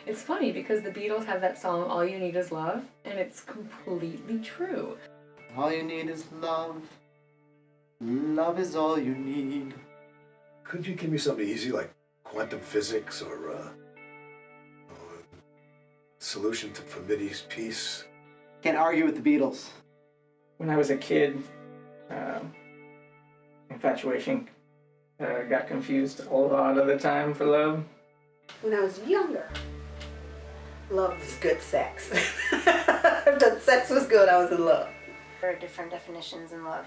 It's funny because the Beatles have that song, All You Need Is Love, and it's completely true. All you need is love. Love is all you need. Could you give me something easy like quantum physics or solution to Famidi's piece? Can't argue with the Beatles. When I was a kid, infatuation got confused a lot of the time for love. When I was younger, love was good sex. If the sex was good, I was in love. There are different definitions in love.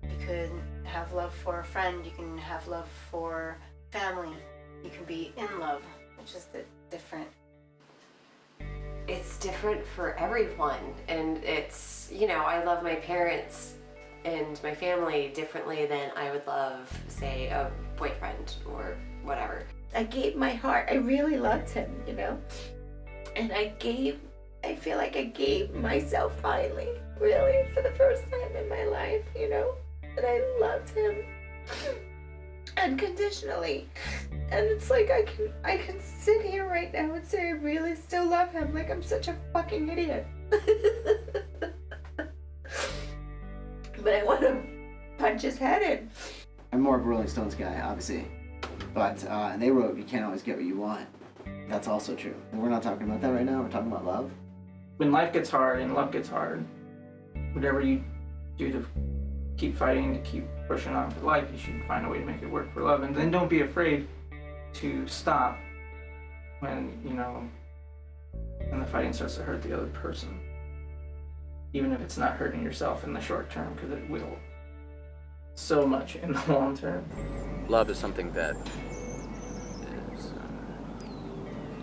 You could have love for a friend, you can have love for family, you can be in love, which is different. It's different for everyone, and it's, you know, I love my parents and my family differently than I would love, say, a boyfriend or whatever. I gave my heart. I really loved him, you know? And I feel like I gave myself finally, really, for the first time in my life, you know? And I loved him unconditionally. And it's like I can sit here right now and say I really still love him, like I'm such a fucking idiot. But I want to punch his head in. I'm more of a Rolling Stones guy, obviously. But, and they wrote, you can't always get what you want. That's also true. And we're not talking about that right now, we're talking about love. When life gets hard and love gets hard, whatever you do to keep fighting, to keep pushing on for life, you should find a way to make it work for love. And then don't be afraid to stop when, you know, when the fighting starts to hurt the other person. Even if it's not hurting yourself in the short term, because it will so much in the long term. Love is something that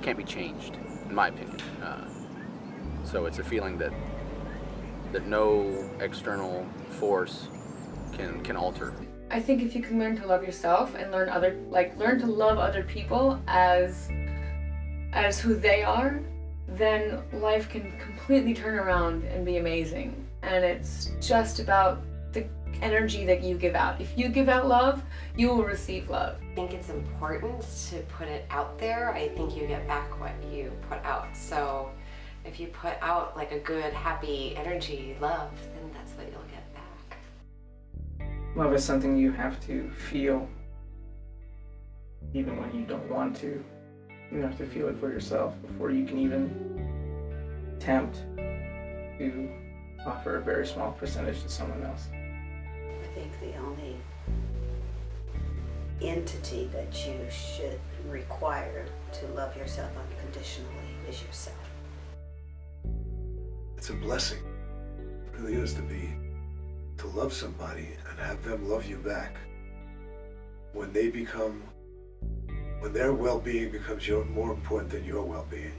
can't be changed, in my opinion. So it's a feeling that no external force can alter. I think if you can learn to love yourself and learn to love other people as who they are, then life can completely turn around and be amazing. And it's just about the energy that you give out. If you give out love, you will receive love. I think it's important to put it out there. I think you get back what you put out. So if you put out like a good, happy energy, love, then that's what you'll get back. Love is something you have to feel, even when you don't want to. You have to feel it for yourself before you can even attempt to offer a very small percentage to someone else. I think the only entity that you should require to love yourself unconditionally is yourself. It's a blessing. It really is to love somebody and have them love you back. When their well-being becomes more important than your well-being.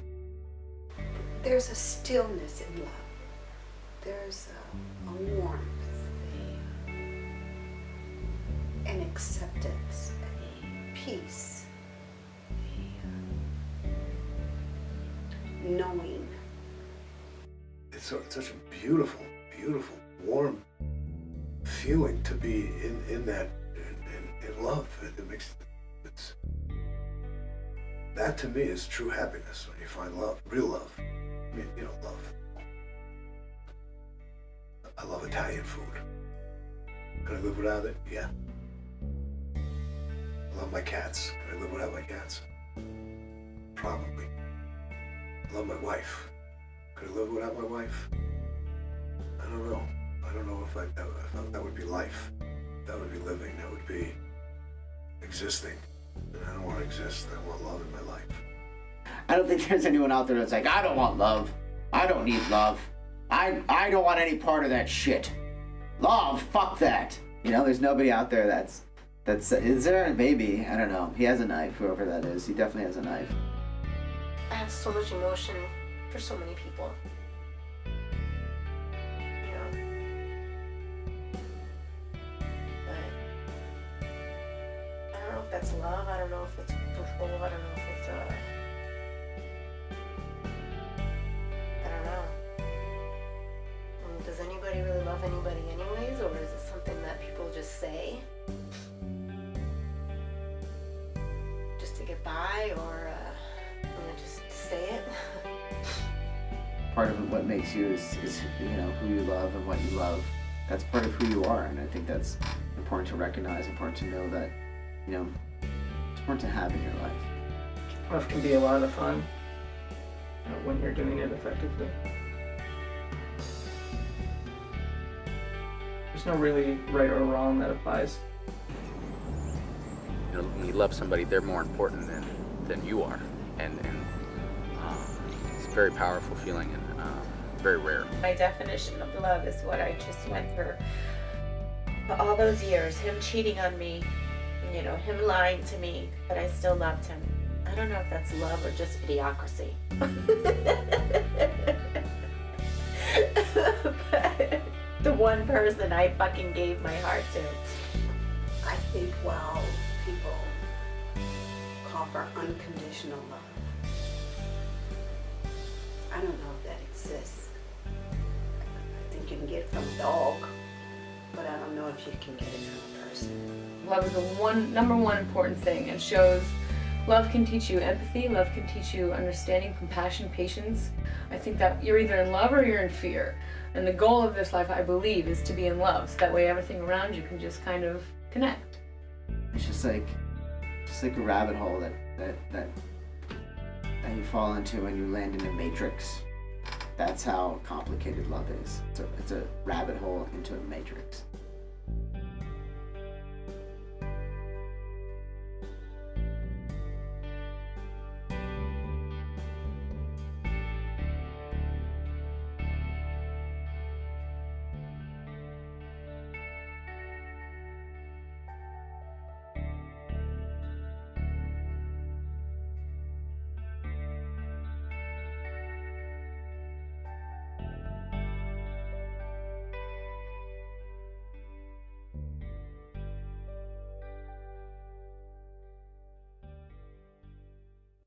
There's a stillness in love. There's a warmth, an acceptance, a peace, a knowing. It's such a beautiful, beautiful, warm feeling to be in that, in love. That to me is true happiness, when you find love, real love. I mean, you know, love. I love Italian food. Can I live without it? Yeah. I love my cats. Can I live without my cats? Probably. I love my wife. Could I live without my wife? I don't know. I don't know if that would be life. That would be living. That would be existing. And I don't want to exist. I want love in my life. I don't think there's anyone out there that's like, I don't want love. I don't need love. I don't want any part of that shit. Love, fuck that. You know, there's nobody out there that's, is there? Maybe, I don't know. He has a knife, whoever that is. He definitely has a knife. I have so much emotion for so many people. You know? But I don't know if that's love, I don't know if it's control, I don't know if it's I don't know. Does anybody really love anybody anyways, or is it something that people just say just to get by, or just say it. Part of what makes you is you know, who you love and what you love. That's part of who you are, and I think that's important to recognize, important to know that, you know, it's important to have in your life. Love can be a lot of fun when you're doing it effectively. There's no really right or wrong that applies. You know, when you love somebody, they're more important than you are, and it's a very powerful feeling and very rare. My definition of love is what I just went through. All those years, him cheating on me, you know, him lying to me, but I still loved him. I don't know if that's love or just idiocracy. But the one person I fucking gave my heart to. I think while people call for unconditional love, I don't know if that exists. I think you can get it from a dog, but I don't know if you can get it from a person. Love is the number one important thing, and shows love can teach you empathy, love can teach you understanding, compassion, patience. I think that you're either in love or you're in fear. And the goal of this life, I believe, is to be in love. So that way everything around you can just kind of connect. It's just like a rabbit hole that you fall into and you land in a matrix. That's how complicated love is. It's a rabbit hole into a matrix.